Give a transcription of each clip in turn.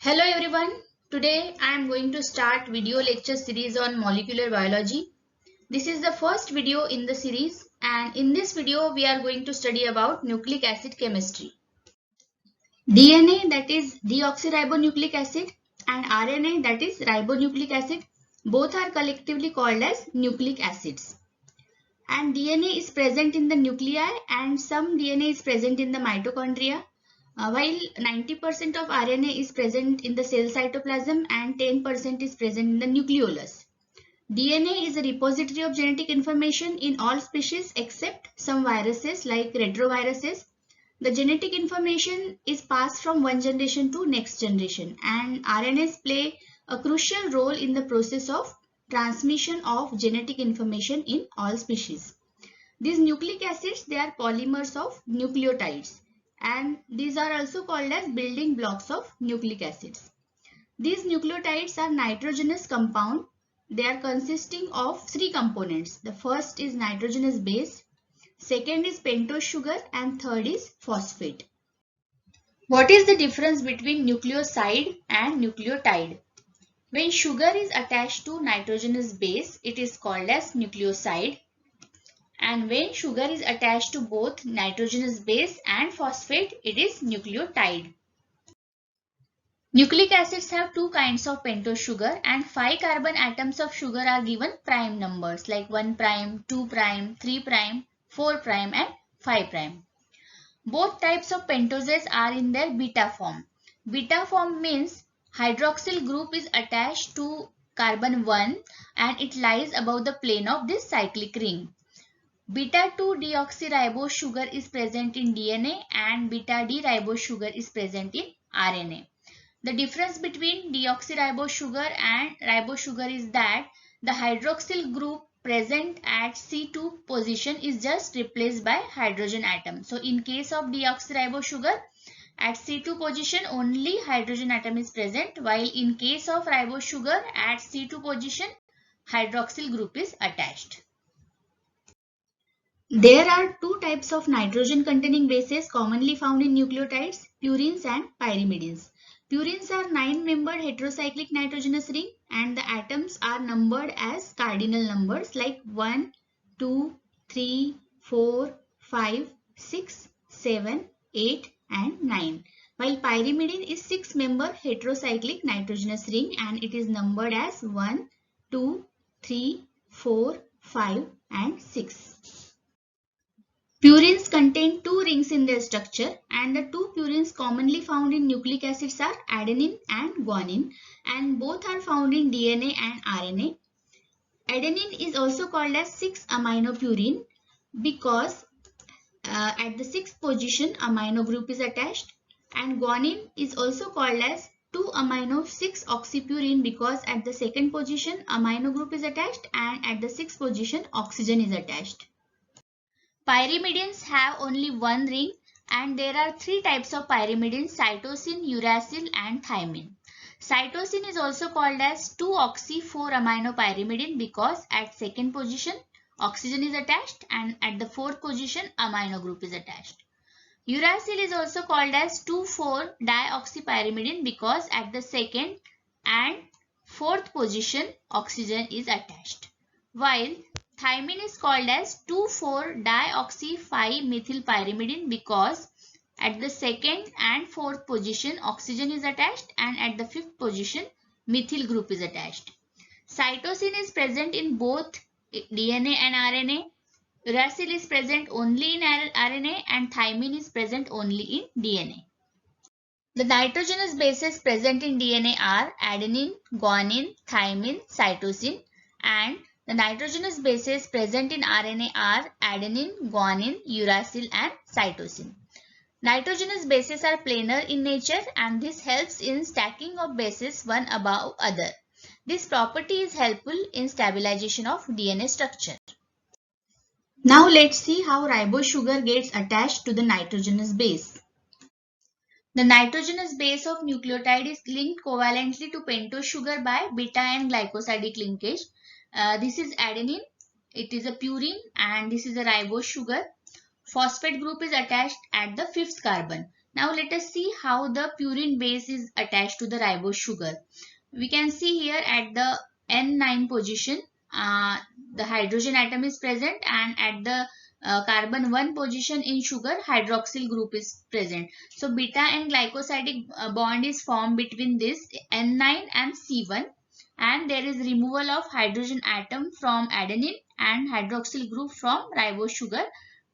Hello everyone. Today I am going to start video lecture series on molecular biology. This is the first video in the series, and in this video we are going to study about nucleic acid chemistry. DNA, that is deoxyribonucleic acid, and RNA, that is ribonucleic acid, both are collectively called as nucleic acids. And DNA is present in the nuclei and some DNA is present in the mitochondria. While 90% of RNA is present in the cell cytoplasm and 10% is present in the nucleolus. DNA is a repository of genetic information in all species except some viruses like retroviruses. The genetic information is passed from one generation to next generation, and RNAs play a crucial role in the process of transmission of genetic information in all species. These nucleic acids, they are polymers of nucleotides, and these are also called as building blocks of nucleic acids. These nucleotides are nitrogenous compound. They are consisting of three components. The first is nitrogenous base, second is pentose sugar, and third is phosphate. What is the difference between nucleoside and nucleotide? When sugar is attached to nitrogenous base, it is called as nucleoside. And when sugar is attached to both nitrogenous base and phosphate, it is nucleotide. Nucleic acids have two kinds of pentose sugar, and 5 carbon atoms of sugar are given prime numbers like 1 prime, 2 prime, 3 prime, 4 prime and 5 prime. Both types of pentoses are in their beta form. Beta form means hydroxyl group is attached to carbon 1 and it lies above the plane of this cyclic ring. Beta-2 deoxyribose sugar is present in DNA and beta-D ribose sugar is present in RNA. The difference between deoxyribose sugar and ribose sugar is that the hydroxyl group present at C2 position is just replaced by hydrogen atom. So in case of deoxyribose sugar, at C2 position only hydrogen atom is present, while in case of ribose sugar at C2 position hydroxyl group is attached. There are two types of nitrogen containing bases commonly found in nucleotides, purines and pyrimidines. Purines are 9-membered heterocyclic nitrogenous ring and the atoms are numbered as cardinal numbers like 1, 2, 3, 4, 5, 6, 7, 8 and 9. While pyrimidine is 6-member heterocyclic nitrogenous ring and it is numbered as 1, 2, 3, 4, 5 and 6. Purines contain two rings in their structure, and the two purines commonly found in nucleic acids are adenine and guanine, and both are found in DNA and RNA. Adenine is also called as 6-aminopurine because at the 6th position amino group is attached, and guanine is also called as 2-amino-6-oxypurine because at the 2nd position amino group is attached and at the 6th position oxygen is attached. Pyrimidines have only one ring and there are three types of pyrimidines: cytosine, uracil and thymine. Cytosine is also called as 2-oxy-4-aminopyrimidine because at 2nd position oxygen is attached and at the 4th position amino group is attached. Uracil is also called as 2,4-dioxypyrimidine because at the 2nd and 4th position oxygen is attached. While thymine is called as 2,4-dioxy-5-methylpyrimidine because at the 2nd and 4th position oxygen is attached and at the 5th position methyl group is attached. Cytosine is present in both DNA and RNA. Uracil is present only in RNA and thymine is present only in DNA. The nitrogenous bases present in DNA are adenine, guanine, thymine, cytosine, and the nitrogenous bases present in RNA are adenine, guanine, uracil and cytosine. Nitrogenous bases are planar in nature and this helps in stacking of bases one above other. This property is helpful in stabilization of DNA structure. Now let's see how ribose sugar gets attached to the nitrogenous base. The nitrogenous base of nucleotide is linked covalently to pentose sugar by beta and glycosidic linkage. This is adenine, it is a purine and this is a ribose sugar. Phosphate group is attached at the 5th carbon. Now let us see how the purine base is attached to the ribose sugar. We can see here at the N9 position, the hydrogen atom is present, and at the carbon 1 position in sugar, hydroxyl group is present. So beta and glycosidic bond is formed between this N9 and C1, and there is removal of hydrogen atom from adenine and hydroxyl group from ribose sugar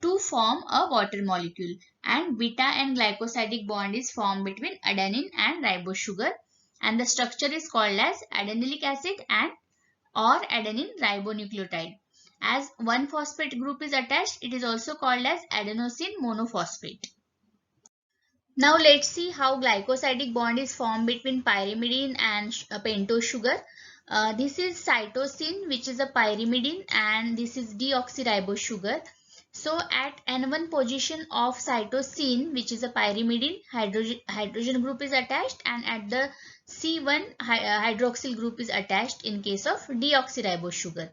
to form a water molecule, and beta and glycosidic bond is formed between adenine and ribose sugar, and the structure is called as adenylic acid and or adenine ribonucleotide. As one phosphate group is attached, it is also called as adenosine monophosphate. Now let's see how glycosidic bond is formed between pyrimidine and pentose sugar. This is cytosine, which is a pyrimidine, and this is deoxyribose sugar. So at N1 position of cytosine, which is a pyrimidine, hydrogen group is attached, and at the C1 hydroxyl group is attached in case of deoxyribose sugar.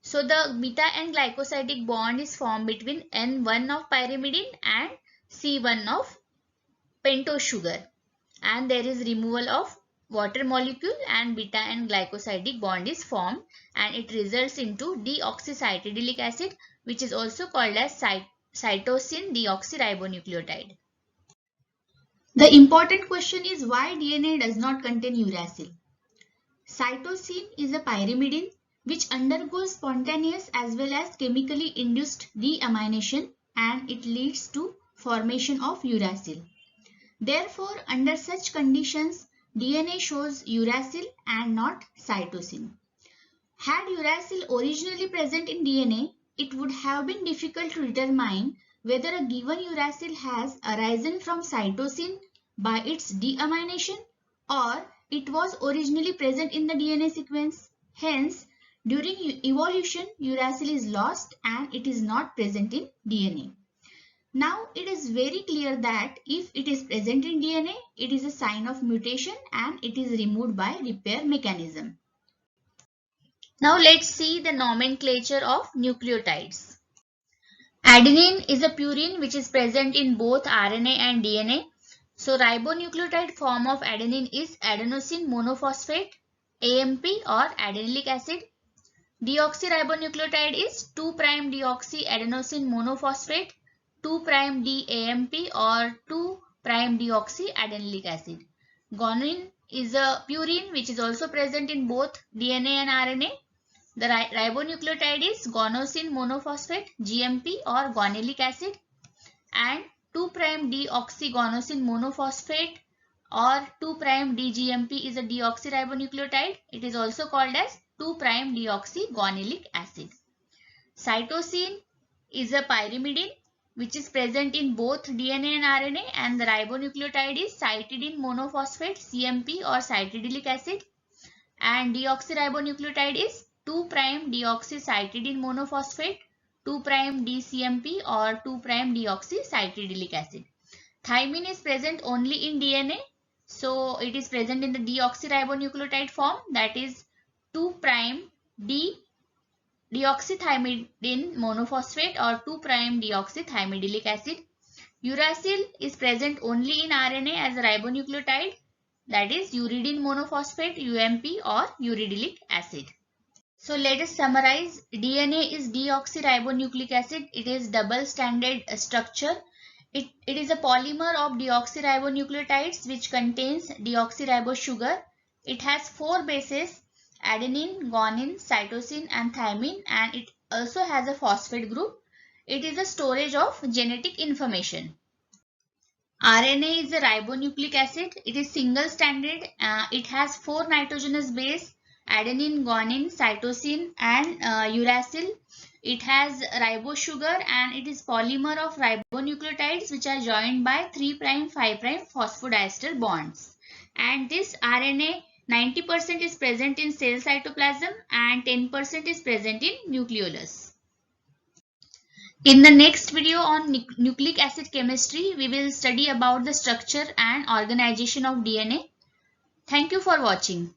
So the beta and glycosidic bond is formed between N1 of pyrimidine and C1 of pentose sugar, and there is removal of water molecule and beta and glycosidic bond is formed, and it results into deoxycytidyllic acid, which is also called as cytosine deoxyribonucleotide. The important question is why DNA does not contain uracil. Cytosine is a pyrimidine which undergoes spontaneous as well as chemically induced deamination, and it leads to formation of uracil. Therefore, under such conditions, DNA shows uracil and not cytosine. Had uracil originally present in DNA, it would have been difficult to determine whether a given uracil has arisen from cytosine by its deamination or it was originally present in the DNA sequence. Hence, during evolution, uracil is lost and it is not present in DNA. Now it is very clear that if it is present in DNA, it is a sign of mutation and it is removed by repair mechanism. Now let's see the nomenclature of nucleotides. Adenine is a purine which is present in both RNA and DNA. So ribonucleotide form of adenine is adenosine monophosphate, AMP or adenylic acid. Deoxyribonucleotide is 2'-deoxyadenosine monophosphate, 2'-DAMP or 2'-deoxyadenylic acid. Guanine is a purine which is also present in both DNA and RNA. The ribonucleotide is guanosine monophosphate, GMP or guanylic acid, and 2'-deoxyguanosine monophosphate or 2'-DGMP is a deoxyribonucleotide. It is also called as 2'-deoxyguanylic acid. Cytosine is a pyrimidine which is present in both DNA and RNA, and the ribonucleotide is cytidine monophosphate, CMP or cytidyllic acid, and deoxyribonucleotide is 2'-deoxycytidine monophosphate, 2'-DCMP or 2'-deoxycytidyllic acid. Thymine is present only in DNA, so it is present in the deoxyribonucleotide form, that is 2'-deoxythymidine monophosphate or 2'-deoxythymidyllic acid. Uracil is present only in RNA as a ribonucleotide, that is uridine monophosphate, UMP or uridylic acid. So let us summarize. DNA is deoxyribonucleic acid. It is double stranded structure. It is a polymer of deoxyribonucleotides which contains deoxyribose sugar. It has 4 bases: adenine, guanine, cytosine and thymine, and it also has a phosphate group. It is a storage of genetic information. RNA is a ribonucleic acid. It is single stranded. It has 4 nitrogenous base: adenine, guanine, cytosine and uracil. It has ribose sugar and it is polymer of ribonucleotides which are joined by 3', 5' phosphodiester bonds. And this RNA 90% is present in cell cytoplasm and 10% is present in nucleolus. In the next video on nucleic acid chemistry, we will study about the structure and organization of DNA. Thank you for watching.